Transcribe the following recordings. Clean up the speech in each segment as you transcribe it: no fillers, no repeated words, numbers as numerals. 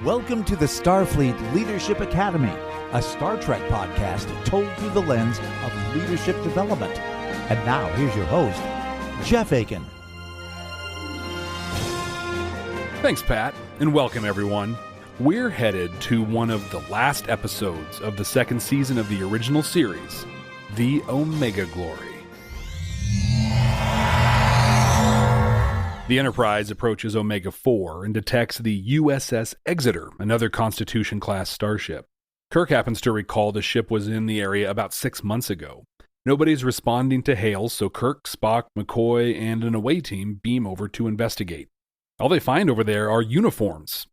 Welcome to the Starfleet Leadership Academy, a Star Trek podcast told through the lens of leadership development. And now, here's your host, Jeff Akin. Thanks, Pat, and welcome, everyone. We're headed to one of the last episodes of the second season of the original series, The Omega Glory. The Enterprise approaches Omega 4 and detects the USS Exeter, another Constitution-class starship. Kirk happens to recall the ship was in the area about 6 months ago. Nobody's responding to hails, so Kirk, Spock, McCoy, and an away team beam over to investigate. All they find over there are uniforms.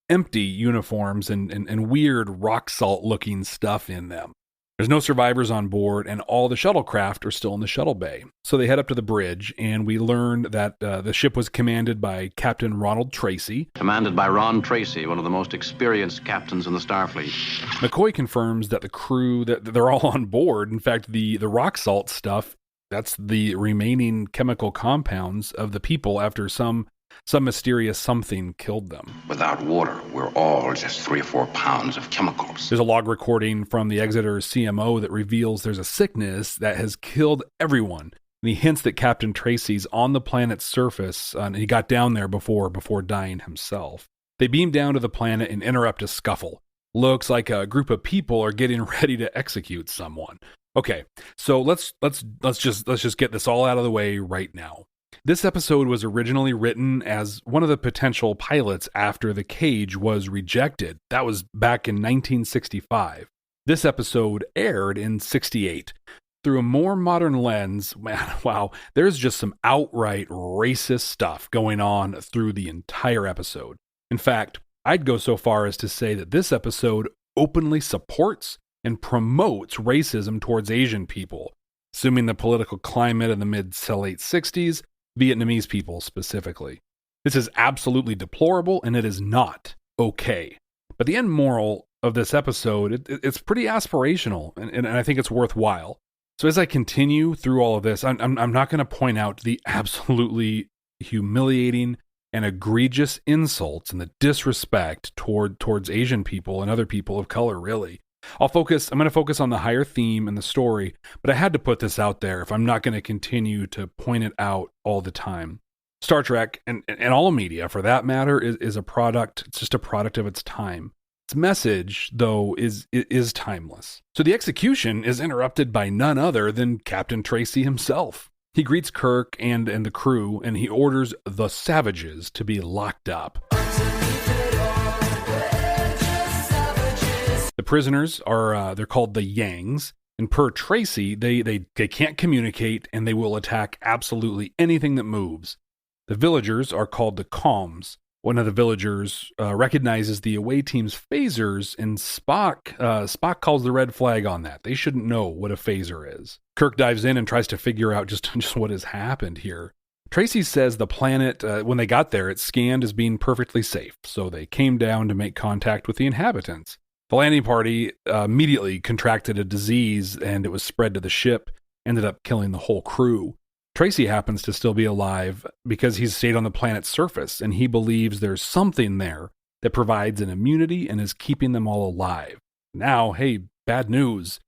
Empty uniforms and weird rock salt-looking stuff in them. There's no survivors on board, and all the shuttlecraft are still in the shuttle bay. So they head up to the bridge, and we learn that the ship was commanded by Captain Ronald Tracy. Commanded by Ron Tracy, one of the most experienced captains in the Starfleet. McCoy confirms that the crew, that they're all on board. In fact, the rock salt stuff, that's the remaining chemical compounds of the people after some mysterious something killed them. Without water, we're all just 3 or 4 pounds of chemicals. There's a log recording from the Exeter's CMO that reveals there's a sickness that has killed everyone. And he hints that Captain Tracy's on the planet's surface, and he got down there before dying himself. They beam down to the planet and interrupt a scuffle. Looks like a group of people are getting ready to execute someone. Okay, so let's just get this all out of the way right now. This episode was originally written as one of the potential pilots after The Cage was rejected. That was back in 1965. This episode aired in 68. Through a more modern lens, man, wow, there's just some outright racist stuff going on through the entire episode. In fact, I'd go so far as to say that this episode openly supports and promotes racism towards Asian people, assuming the political climate in the mid to late 60s, Vietnamese people specifically. This is absolutely deplorable, and it is not okay. But the end moral of this episode, it's pretty aspirational, and I think it's worthwhile. So as I continue through all of this, I'm not going to point out the absolutely humiliating and egregious insults and the disrespect towards Asian people and other people of color, really. I'm going to focus on the higher theme and the story, but I had to put this out there if I'm not going to continue to point it out all the time. Star Trek, and all media for that matter, is a product. It's just a product of its time. Its message, though, is timeless. So the execution is interrupted by none other than Captain Tracy himself. He greets Kirk and the crew, and he orders the savages to be locked up. The prisoners are, they're called the Yangs, and per Tracy, they can't communicate, and they will attack absolutely anything that moves. The villagers are called the Calms. One of the villagers recognizes the away team's phasers, and Spock calls the red flag on that. They shouldn't know what a phaser is. Kirk dives in and tries to figure out just what has happened here. Tracy says the planet, when they got there, it's scanned as being perfectly safe, so they came down to make contact with the inhabitants. The landing party immediately contracted a disease, and it was spread to the ship, ended up killing the whole crew. Tracy happens to still be alive because he's stayed on the planet's surface, and he believes there's something there that provides an immunity and is keeping them all alive. Now, hey, bad news.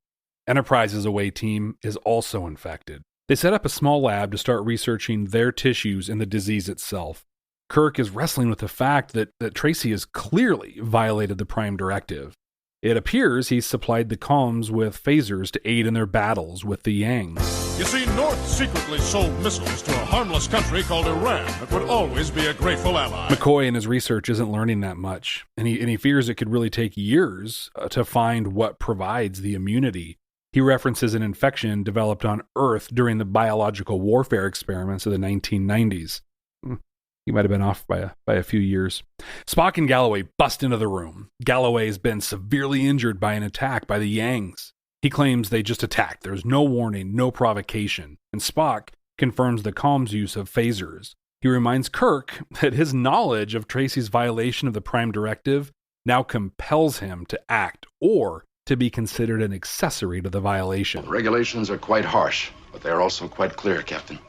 Enterprise's away team is also infected. They set up a small lab to start researching their tissues and the disease itself. Kirk is wrestling with the fact that Tracy has clearly violated the Prime Directive. It appears he supplied the Calms with phasers to aid in their battles with the Yangs. You see, North secretly sold missiles to a harmless country called Iran that would always be a grateful ally. McCoy in his research isn't learning that much, and he fears it could really take years to find what provides the immunity. He references an infection developed on Earth during the biological warfare experiments of the 1990s. He might have been off by a few years. Spock and Galloway bust into the room. Galloway has been severely injured by an attack by the Yangs. He claims they just attacked. There's no warning, no provocation. And Spock confirms the Calm's use of phasers. He reminds Kirk that his knowledge of Tracy's violation of the Prime Directive now compels him to act or to be considered an accessory to the violation. The regulations are quite harsh, but they are also quite clear, Captain.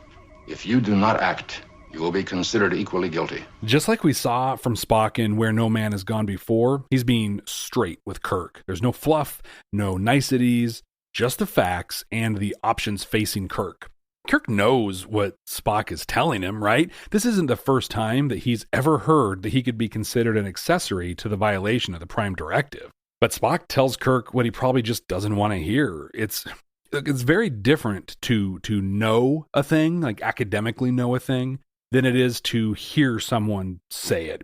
If you do not act, You will be considered equally guilty. Just like we saw from Spock in Where No Man Has Gone Before, he's being straight with Kirk. There's no fluff, no niceties, just the facts and the options facing Kirk. Kirk knows what Spock is telling him, right? This isn't the first time that he's ever heard that he could be considered an accessory to the violation of the Prime Directive. But Spock tells Kirk what he probably just doesn't want to hear. It's very different to know a thing, like academically know a thing, than it is to hear someone say it.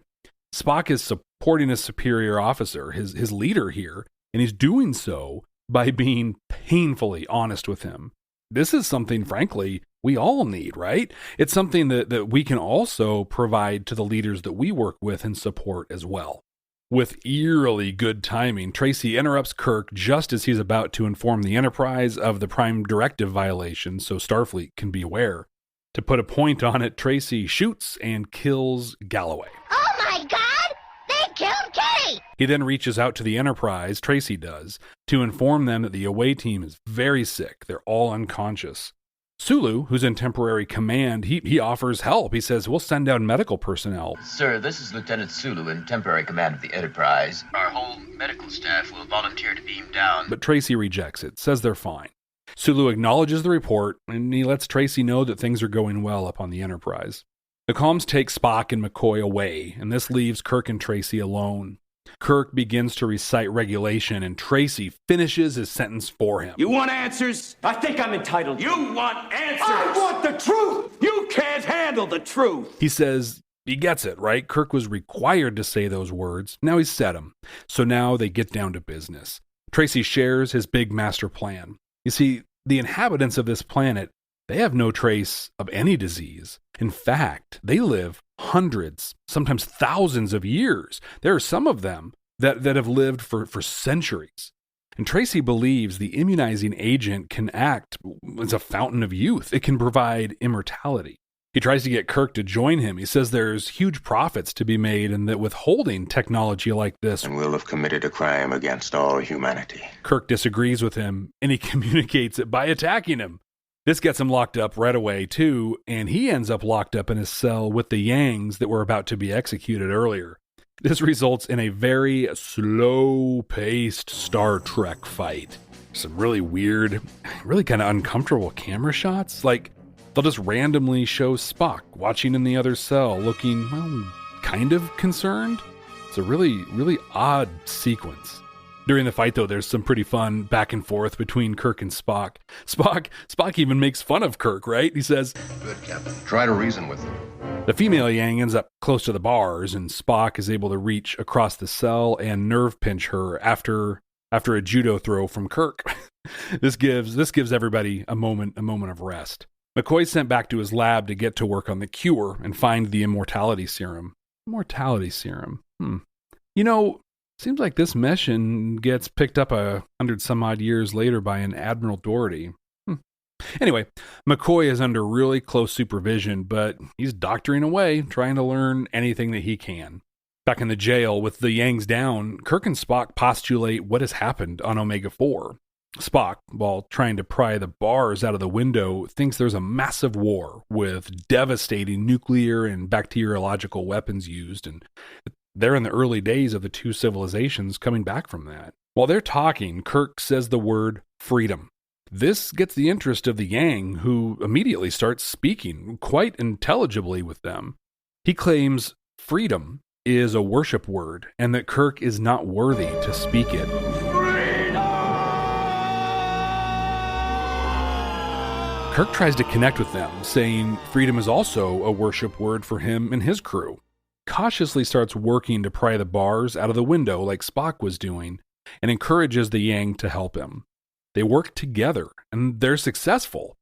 Spock is supporting his superior officer, his leader here, and he's doing so by being painfully honest with him. This is something, frankly, we all need, right? It's something that we can also provide to the leaders that we work with and support as well. With eerily good timing, Tracy interrupts Kirk just as he's about to inform the Enterprise of the Prime Directive violation so Starfleet can be aware. To put a point on it, Tracy shoots and kills Galloway. Oh my God! They killed Kitty! He then reaches out to the Enterprise, Tracy does, to inform them that the away team is very sick. They're all unconscious. Sulu, who's in temporary command, he offers help. He says, we'll send down medical personnel. Sir, this is Lieutenant Sulu in temporary command of the Enterprise. Our whole medical staff will volunteer to beam down. But Tracy rejects it, says they're fine. Sulu acknowledges the report, and he lets Tracy know that things are going well up on the Enterprise. The comms take Spock and McCoy away, and this leaves Kirk and Tracy alone. Kirk begins to recite regulation, and Tracy finishes his sentence for him. You want answers? I think I'm entitled. You want answers? I want the truth! You can't handle the truth! He says he gets it, right? Kirk was required to say those words. Now he's said them. So now they get down to business. Tracy shares his big master plan. You see, the inhabitants of this planet, they have no trace of any disease. In fact, they live hundreds, sometimes thousands of years. There are some of them that have lived for centuries. And Tracy believes the immunizing agent can act as a fountain of youth. It can provide immortality. He tries to get Kirk to join him. He says there's huge profits to be made and that withholding technology like this And will have committed a crime against all humanity. Kirk disagrees with him, and he communicates it by attacking him. This gets him locked up right away, too, and he ends up locked up in his cell with the Yangs that were about to be executed earlier. This results in a very slow-paced Star Trek fight. Some really weird, really kind of uncomfortable camera shots. Like, they'll just randomly show Spock watching in the other cell, looking, well, kind of concerned. It's a really, really odd sequence. During the fight, though, there's some pretty fun back and forth between Kirk and Spock. Spock even makes fun of Kirk, right? He says, Good, Captain. Try to reason with them. the female Yang ends up close to the bars, and Spock is able to reach across the cell and nerve pinch her after a judo throw from Kirk. This gives everybody a moment of rest. McCoy's sent back to his lab to get to work on the cure and find the immortality serum. Immortality serum. You know, seems like this mission gets picked up 100 some odd years later by an Admiral Doherty. Anyway, McCoy is under really close supervision, but he's doctoring away, trying to learn anything that he can. Back in the jail with the Yangs down, Kirk and Spock postulate what has happened on Omega-4. Spock, while trying to pry the bars out of the window, thinks there's a massive war with devastating nuclear and bacteriological weapons used, and they're in the early days of the two civilizations coming back from that. While they're talking, Kirk says the word freedom. This gets the interest of the Yang, who immediately starts speaking quite intelligibly with them. He claims freedom is a worship word and that Kirk is not worthy to speak it. Kirk tries to connect with them, saying freedom is also a worship word for him and his crew. Cautiously starts working to pry the bars out of the window like Spock was doing, and encourages the Yang to help him. They work together, and they're successful.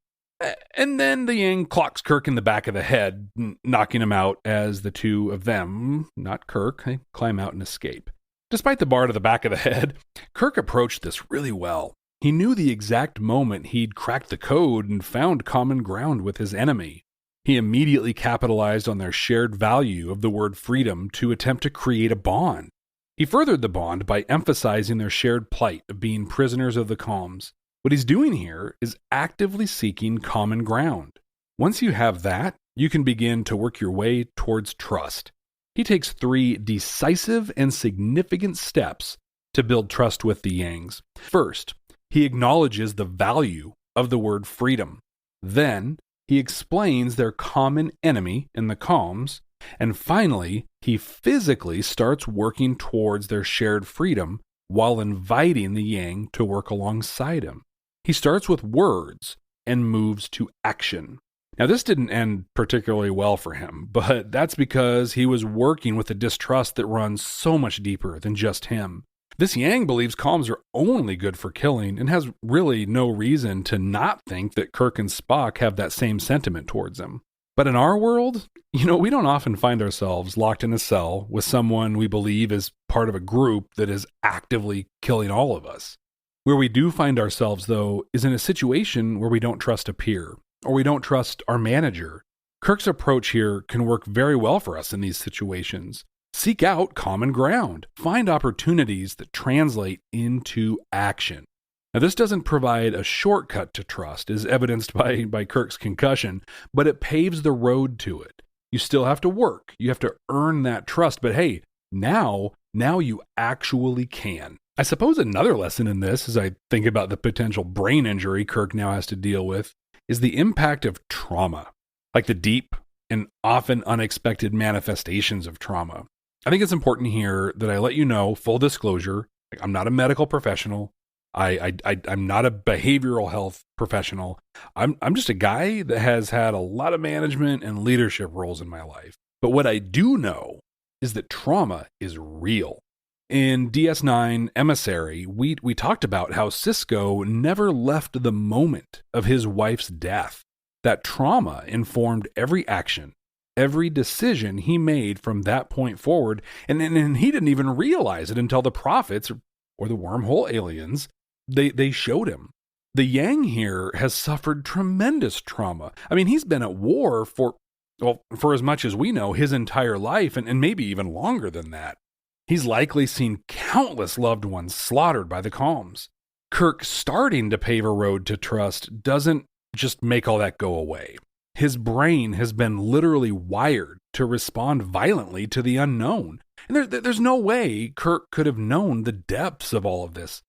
And then the Yang clocks Kirk in the back of the head, knocking him out as the two of them, not Kirk, they climb out and escape. Despite the bar to the back of the head, Kirk approached this really well. He knew the exact moment he'd cracked the code and found common ground with his enemy. He immediately capitalized on their shared value of the word freedom to attempt to create a bond. He furthered the bond by emphasizing their shared plight of being prisoners of the comms. What he's doing here is actively seeking common ground. Once you have that, you can begin to work your way towards trust. He takes 3 decisive and significant steps to build trust with the Yangs. First, he acknowledges the value of the word freedom. Then, he explains their common enemy in the comms. And finally, he physically starts working towards their shared freedom while inviting the Yang to work alongside him. He starts with words and moves to action. Now, this didn't end particularly well for him, but that's because he was working with a distrust that runs so much deeper than just him. This Yang believes comms are only good for killing and has really no reason to not think that Kirk and Spock have that same sentiment towards him. But in our world, we don't often find ourselves locked in a cell with someone we believe is part of a group that is actively killing all of us. Where we do find ourselves, though, is in a situation where we don't trust a peer, or we don't trust our manager. Kirk's approach here can work very well for us in these situations. Seek out common ground. Find opportunities that translate into action. Now, this doesn't provide a shortcut to trust, as evidenced by Kirk's concussion, but it paves the road to it. You still have to work. You have to earn that trust, but hey, now you actually can. I suppose another lesson in this, as I think about the potential brain injury Kirk now has to deal with, is the impact of trauma, like the deep and often unexpected manifestations of trauma. I think it's important here that I let you know, full disclosure, I'm not a medical professional. I'm not a behavioral health professional. I'm just a guy that has had a lot of management and leadership roles in my life. But what I do know is that trauma is real. In DS9 Emissary, we talked about how Sisko never left the moment of his wife's death. That trauma informed every action, every decision he made from that point forward, and he didn't even realize it until the prophets or the wormhole aliens, they showed him. The Yang here has suffered tremendous trauma. I mean, he's been at war for as much as we know, his entire life, and maybe even longer than that. He's likely seen countless loved ones slaughtered by the comms. Kirk starting to pave a road to trust doesn't just make all that go away. His brain has been literally wired to respond violently to the unknown. And there's no way Kirk could have known the depths of all of this.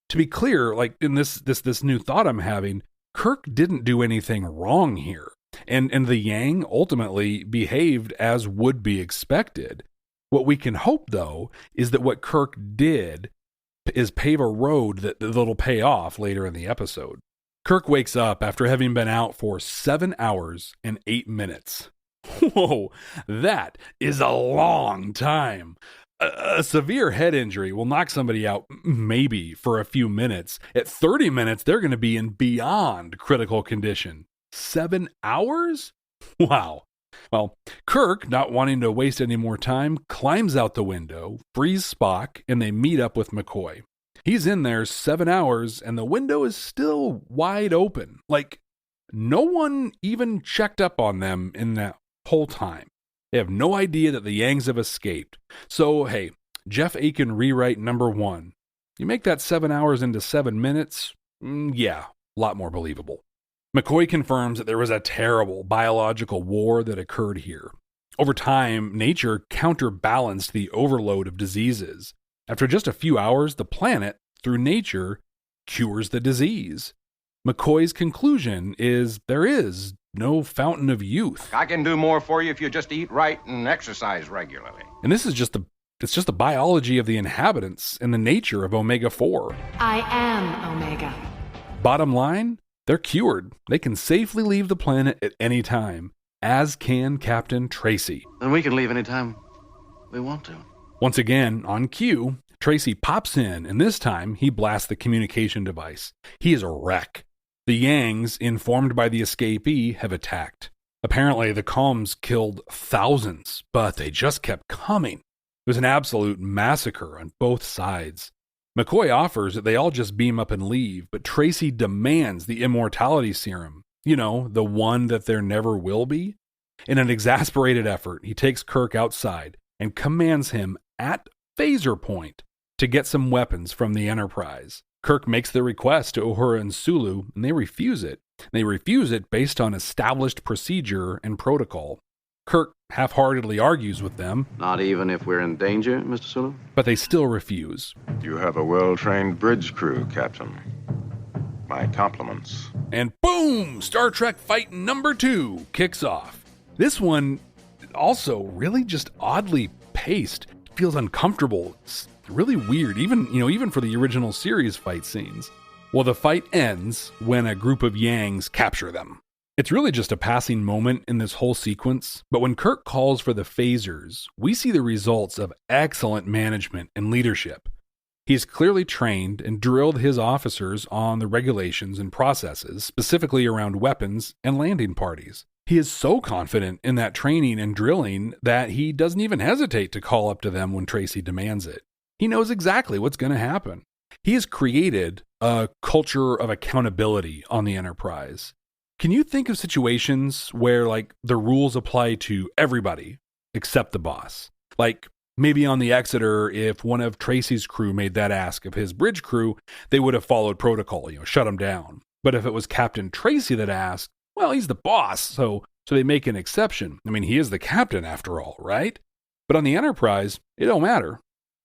To be clear, like in this new thought I'm having, Kirk didn't do anything wrong here. And the Yang ultimately behaved as would be expected. What we can hope, though, is that what Kirk did is pave a road that'll pay off later in the episode. Kirk wakes up after having been out for 7 hours and 8 minutes. Whoa, that is a long time. A severe head injury will knock somebody out maybe for a few minutes. At 30 minutes, they're going to be in beyond critical condition. 7 hours? Wow. Well, Kirk, not wanting to waste any more time, climbs out the window, frees Spock, and they meet up with McCoy. He's in there 7 hours, and the window is still wide open. Like, no one even checked up on them in that whole time. They have no idea that the Yangs have escaped. So, hey, Jeff Akin rewrite number 1. You make that 7 hours into 7 minutes? Yeah, a lot more believable. McCoy confirms that there was a terrible biological war that occurred here. Over time, nature counterbalanced the overload of diseases. After just a few hours, the planet, through nature, cures the disease. McCoy's conclusion is there is no fountain of youth. I can do more for you if you just eat right and exercise regularly. And this is just the biology of the inhabitants and the nature of Omega-4. I am Omega. Bottom line, they're cured. They can safely leave the planet at any time, as can Captain Tracy. And we can leave anytime we want to. Once again, on cue, Tracy pops in, and this time he blasts the communication device. He is a wreck. The Yangs, informed by the escapee, have attacked. Apparently, the comms killed thousands, but they just kept coming. It was an absolute massacre on both sides. McCoy offers that they all just beam up and leave, but Tracy demands the immortality serum. You know, the one that there never will be. In an exasperated effort, he takes Kirk outside and commands him at phaser point to get some weapons from the Enterprise. Kirk makes the request to Uhura and Sulu, and they refuse it. They refuse it based on established procedure and protocol. Kirk half-heartedly argues with them. Not even if we're in danger, Mr. Sulu? But they still refuse. You have a well-trained bridge crew, Captain. My compliments. And boom! Star Trek fight number 2 kicks off. This one also really just oddly paced. It feels uncomfortable. It's really weird, even for the original series fight scenes. Well, the fight ends when a group of Yangs capture them. It's really just a passing moment in this whole sequence, but when Kirk calls for the phasers, we see the results of excellent management and leadership. He's clearly trained and drilled his officers on the regulations and processes, specifically around weapons and landing parties. He is so confident in that training and drilling that he doesn't even hesitate to call up to them when Tracy demands it. He knows exactly what's going to happen. He has created a culture of accountability on the Enterprise. Can you think of situations where, the rules apply to everybody except the boss? Maybe on the Exeter, if one of Tracy's crew made that ask of his bridge crew, they would have followed protocol, shut him down. But if it was Captain Tracy that asked, well, he's the boss, so they make an exception. He is the captain after all, right? But on the Enterprise, it don't matter.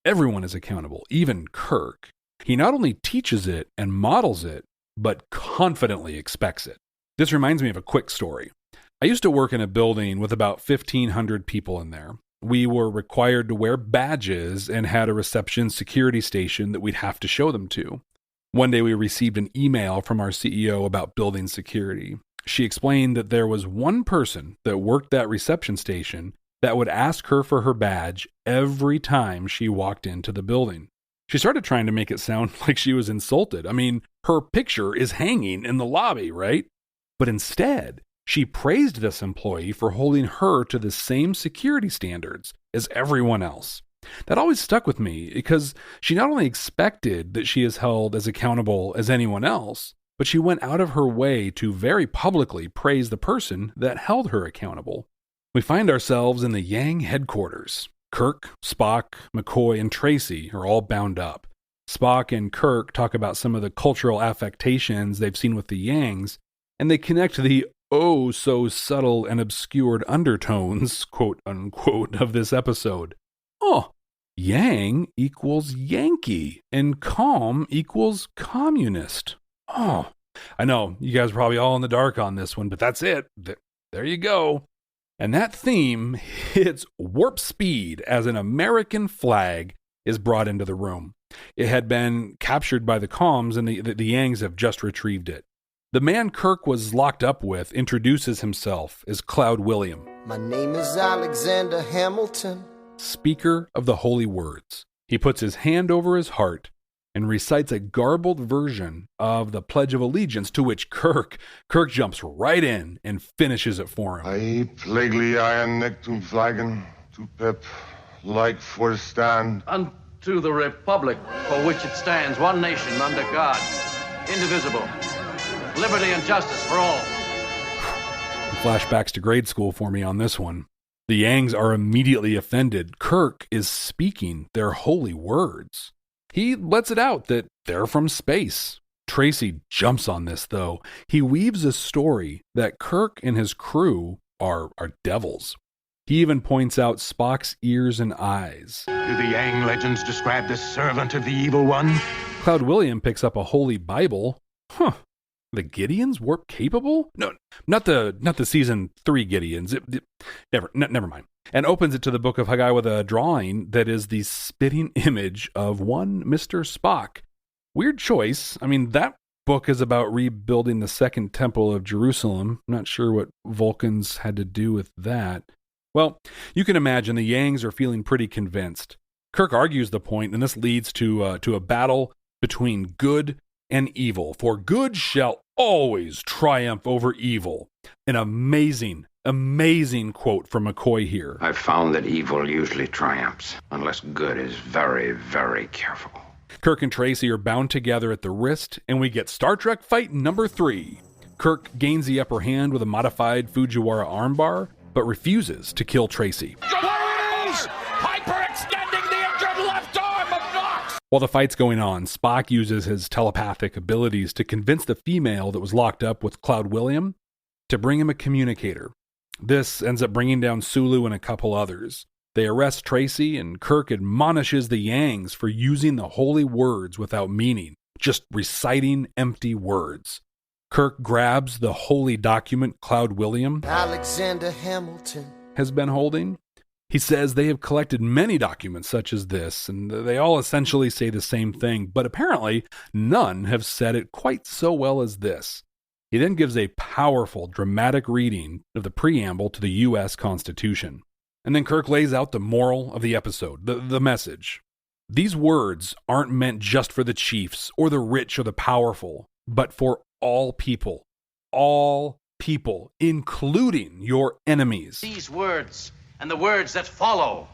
Everyone is accountable, even Kirk. He not only teaches it and models it, but confidently expects it. This reminds me of a quick story. I used to work in a building with about 1,500 people in there. We were required to wear badges and had a reception security station that we'd have to show them to. One day we received an email from our CEO about building security. She explained that there was one person that worked that reception station that would ask her for her badge every time she walked into the building. She started trying to make it sound like she was insulted. Her picture is hanging in the lobby, right? But instead, she praised this employee for holding her to the same security standards as everyone else. That always stuck with me because she not only expected that she is held as accountable as anyone else, but she went out of her way to very publicly praise the person that held her accountable. We find ourselves in the Yang headquarters. Kirk, Spock, McCoy, and Tracy are all bound up. Spock and Kirk talk about some of the cultural affectations they've seen with the Yangs, and they connect the oh-so-subtle and obscured undertones, quote-unquote, of this episode. Oh, Yang equals Yankee, and calm equals communist. Oh, I know, you guys are probably all in the dark on this one, but that's it. There you go. And that theme hits warp speed as an American flag is brought into the room. It had been captured by the comms, and the Yangs have just retrieved it. The man Kirk was locked up with introduces himself as Cloud William. My name is Alexander Hamilton, speaker of the holy words. He puts his hand over his heart and recites a garbled version of the Pledge of Allegiance, to which Kirk jumps right in and finishes it for him. I plaguely iron nectum flaggen, to pep like for stand. Unto the Republic for which it stands, one nation under God, indivisible. Liberty and justice for all. Flashbacks to grade school for me on this one. The Yangs are immediately offended. Kirk is speaking their holy words. He lets it out that they're from space. Tracy jumps on this, though. He weaves a story that Kirk and his crew are devils. He even points out Spock's ears and eyes. Do the Yang legends describe the servant of the evil one? Cloud William picks up a holy Bible. The Gideons warp capable? No, not the season 3 Gideons. Never mind. And opens it to the Book of Haggai with a drawing that is the spitting image of one Mr. Spock. Weird choice. That book is about rebuilding the Second Temple of Jerusalem. I'm not sure what Vulcans had to do with that. Well, you can imagine the Yangs are feeling pretty convinced. Kirk argues the point, and this leads to a battle between good and evil. For good shall always triumph over evil. An amazing quote from McCoy here. I've found that evil usually triumphs, unless good is very, very careful. Kirk and Tracy are bound together at the wrist, and we get Star Trek fight number 3. Kirk gains the upper hand with a modified Fujiwara armbar, but refuses to kill Tracy. Hyperextending the injured left arm of Knox! While the fight's going on, Spock uses his telepathic abilities to convince the female that was locked up with Cloud William to bring him a communicator. This ends up bringing down Sulu and a couple others. They arrest Tracy, and Kirk admonishes the Yangs for using the holy words without meaning, just reciting empty words. Kirk grabs the holy document Cloud William Alexander Hamilton has been holding. He says they have collected many documents such as this, and they all essentially say the same thing, but apparently none have said it quite so well as this. He then gives a powerful, dramatic reading of the preamble to the U.S. Constitution. And then Kirk lays out the moral of the episode, the message. These words aren't meant just for the chiefs or the rich or the powerful, but for all people, including your enemies. These words and the words that follow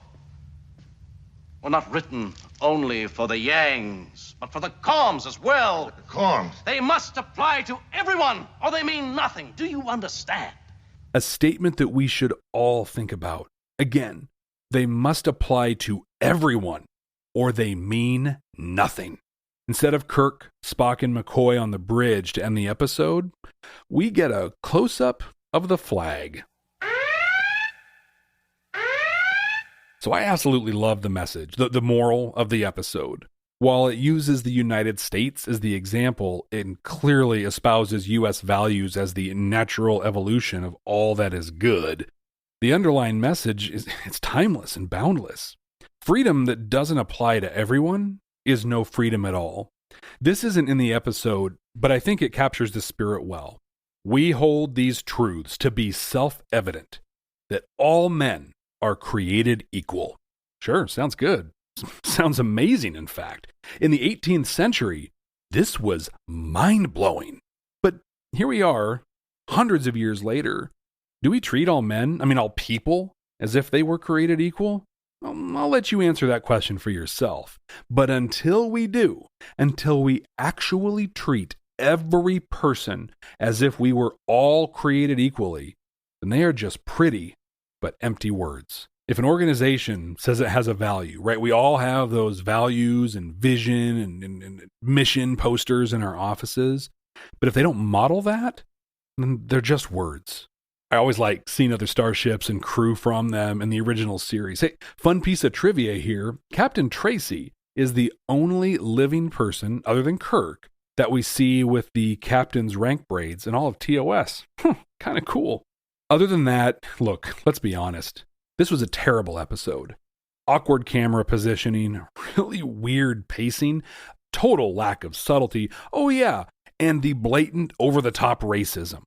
were not written only for the Yangs, but for the Coms as well. The Coms? They must apply to everyone, or they mean nothing. Do you understand? A statement that we should all think about. Again, they must apply to everyone, or they mean nothing. Instead of Kirk, Spock, and McCoy on the bridge to end the episode, we get a close-up of the flag. So I absolutely love the message, the moral of the episode. While it uses the United States as the example, it clearly espouses U.S. values as the natural evolution of all that is good. The underlying message is it's timeless and boundless. Freedom that doesn't apply to everyone is no freedom at all. This isn't in the episode, but I think it captures the spirit well. We hold these truths to be self-evident, that all men are created equal. Sure, sounds good. Sounds amazing, in fact. In the 18th century, this was mind-blowing. But here we are, hundreds of years later. Do we treat all men, all people, as if they were created equal? I'll let you answer that question for yourself. But until we do, until we actually treat every person as if we were all created equally, then they are just pretty but empty words. If an organization says it has a value, right? We all have those values and vision and mission posters in our offices. But if they don't model that, then they're just words. I always like seeing other starships and crew from them in the original series. Hey, fun piece of trivia here. Captain Tracy is the only living person, other than Kirk, that we see with the captain's rank braids in all of TOS. Kind of cool. Other than that, look, let's be honest. This was a terrible episode. Awkward camera positioning, really weird pacing, total lack of subtlety. Oh yeah, and the blatant over-the-top racism.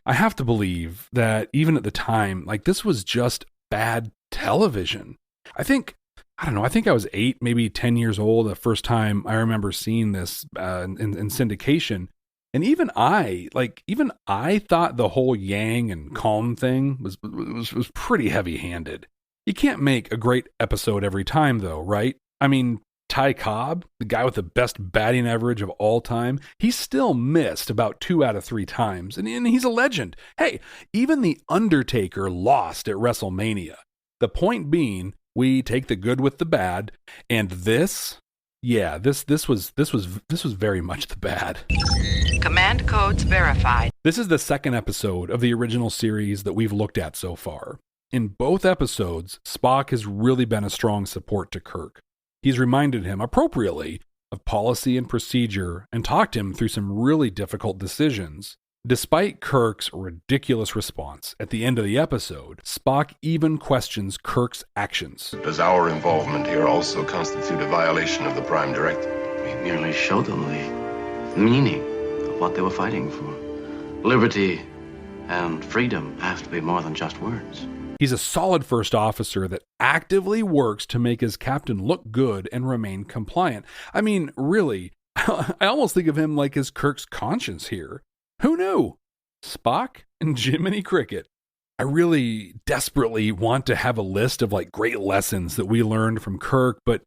I have to believe that even at the time, this was just bad television. I think I was 8, maybe 10 years old the first time I remember seeing this in syndication. And even I thought the whole Yang and Calm thing was pretty heavy-handed. You can't make a great episode every time, though, right? Ty Cobb, the guy with the best batting average of all time, he still missed about 2 out of 3 times, and he's a legend. Hey, even The Undertaker lost at WrestleMania. The point being, we take the good with the bad, and this was very much the bad. Command codes verified. This is the second episode of the original series that we've looked at so far. In both episodes, Spock has really been a strong support to Kirk. He's reminded him, appropriately, of policy and procedure and talked him through some really difficult decisions. Despite Kirk's ridiculous response at the end of the episode, Spock even questions Kirk's actions. Does our involvement here also constitute a violation of the Prime Directive? We merely showed them the meaning of what they were fighting for. Liberty and freedom have to be more than just words. He's a solid first officer that actively works to make his captain look good and remain compliant. Really, I almost think of him like as Kirk's conscience here. Who knew? Spock and Jiminy Cricket. I really desperately want to have a list of great lessons that we learned from Kirk, but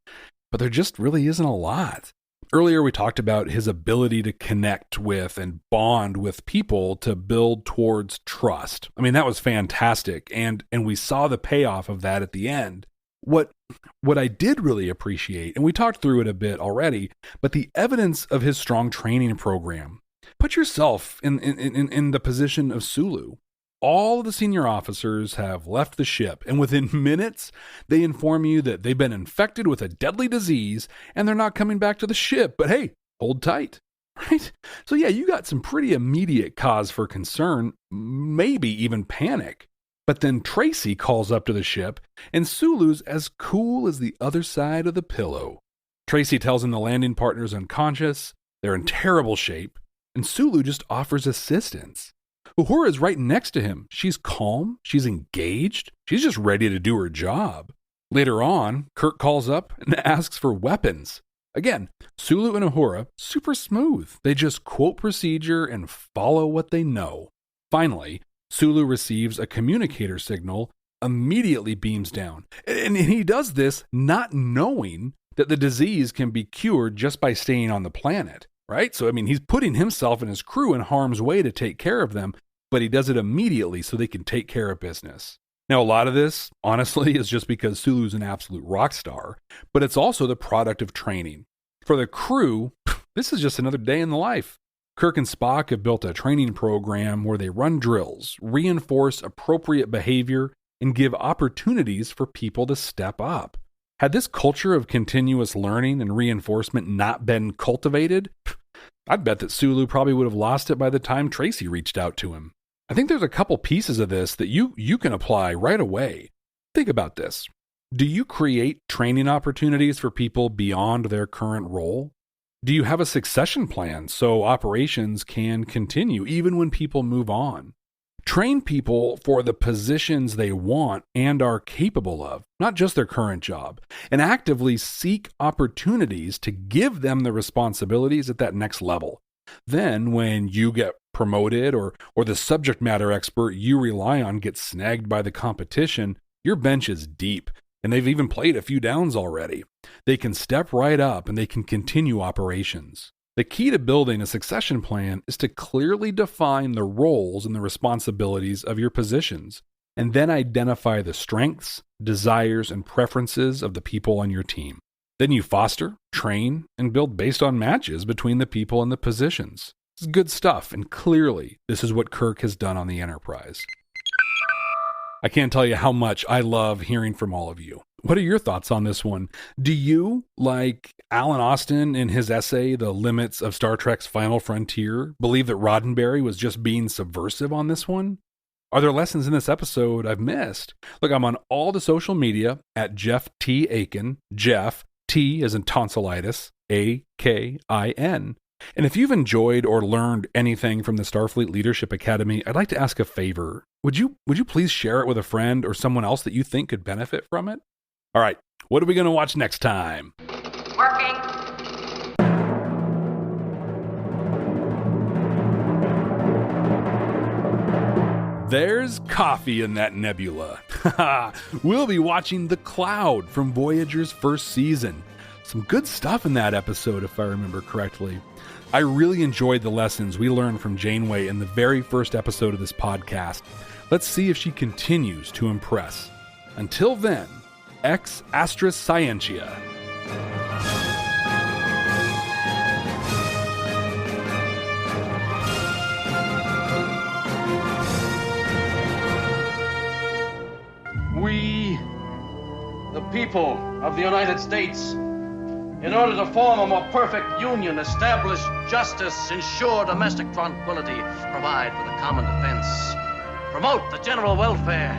there just really isn't a lot. Earlier, we talked about his ability to connect with and bond with people to build towards trust. That was fantastic, and we saw the payoff of that at the end. What what I did really appreciate, and we talked through it a bit already, but the evidence of his strong training program. Put yourself in the position of Sulu. All of the senior officers have left the ship, and within minutes, they inform you that they've been infected with a deadly disease and they're not coming back to the ship. But hey, hold tight, right? So yeah, you got some pretty immediate cause for concern, maybe even panic. But then Tracy calls up to the ship, and Sulu's as cool as the other side of the pillow. Tracy tells him the landing partner's unconscious, they're in terrible shape, and Sulu just offers assistance. Uhura's right next to him. She's calm, she's engaged, she's just ready to do her job. Later on, Kirk calls up and asks for weapons. Again, Sulu and Uhura, super smooth. They just quote procedure and follow what they know. Finally, Sulu receives a communicator signal, immediately beams down. And he does this not knowing that the disease can be cured just by staying on the planet, right? So, he's putting himself and his crew in harm's way to take care of them, but he does it immediately so they can take care of business. Now, a lot of this, honestly, is just because Sulu's an absolute rock star, but it's also the product of training. For the crew, this is just another day in the life. Kirk and Spock have built a training program where they run drills, reinforce appropriate behavior, and give opportunities for people to step up. Had this culture of continuous learning and reinforcement not been cultivated, I'd bet that Sulu probably would have lost it by the time Tracy reached out to him. I think there's a couple pieces of this that you can apply right away. Think about this. Do you create training opportunities for people beyond their current role? Do you have a succession plan so operations can continue even when people move on? Train people for the positions they want and are capable of, not just their current job, and actively seek opportunities to give them the responsibilities at that next level. Then when you get promoted or the subject matter expert you rely on gets snagged by the competition, your bench is deep, and they've even played a few downs already. They can step right up and they can continue operations. The key to building a succession plan is to clearly define the roles and the responsibilities of your positions, and then identify the strengths, desires, and preferences of the people on your team. Then you foster, train, and build based on matches between the people and the positions. It's good stuff, and clearly, this is what Kirk has done on the Enterprise. I can't tell you how much I love hearing from all of you. What are your thoughts on this one? Do you, like Alan Austin in his essay, The Limits of Star Trek's Final Frontier, believe that Roddenberry was just being subversive on this one? Are there lessons in this episode I've missed? Look, I'm on all the social media at Jeff T. Akin, Jeff, T as in tonsillitis, A-K-I-N. And if you've enjoyed or learned anything from the Starfleet Leadership Academy, I'd like to ask a favor. Would you please share it with a friend or someone else that you think could benefit from it? All right, what are we going to watch next time? Working. There's coffee in that nebula. We'll be watching The Cloud from Voyager's first season. Some good stuff in that episode, if I remember correctly. I really enjoyed the lessons we learned from Janeway in the very first episode of this podcast. Let's see if she continues to impress. Until then, ex astra scientia. We, the people of the United States, in order to form a more perfect union, establish justice, ensure domestic tranquility, provide for the common defense, promote the general welfare,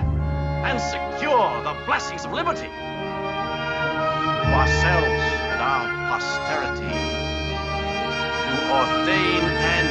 and secure the blessings of liberty to ourselves and our posterity, to ordain and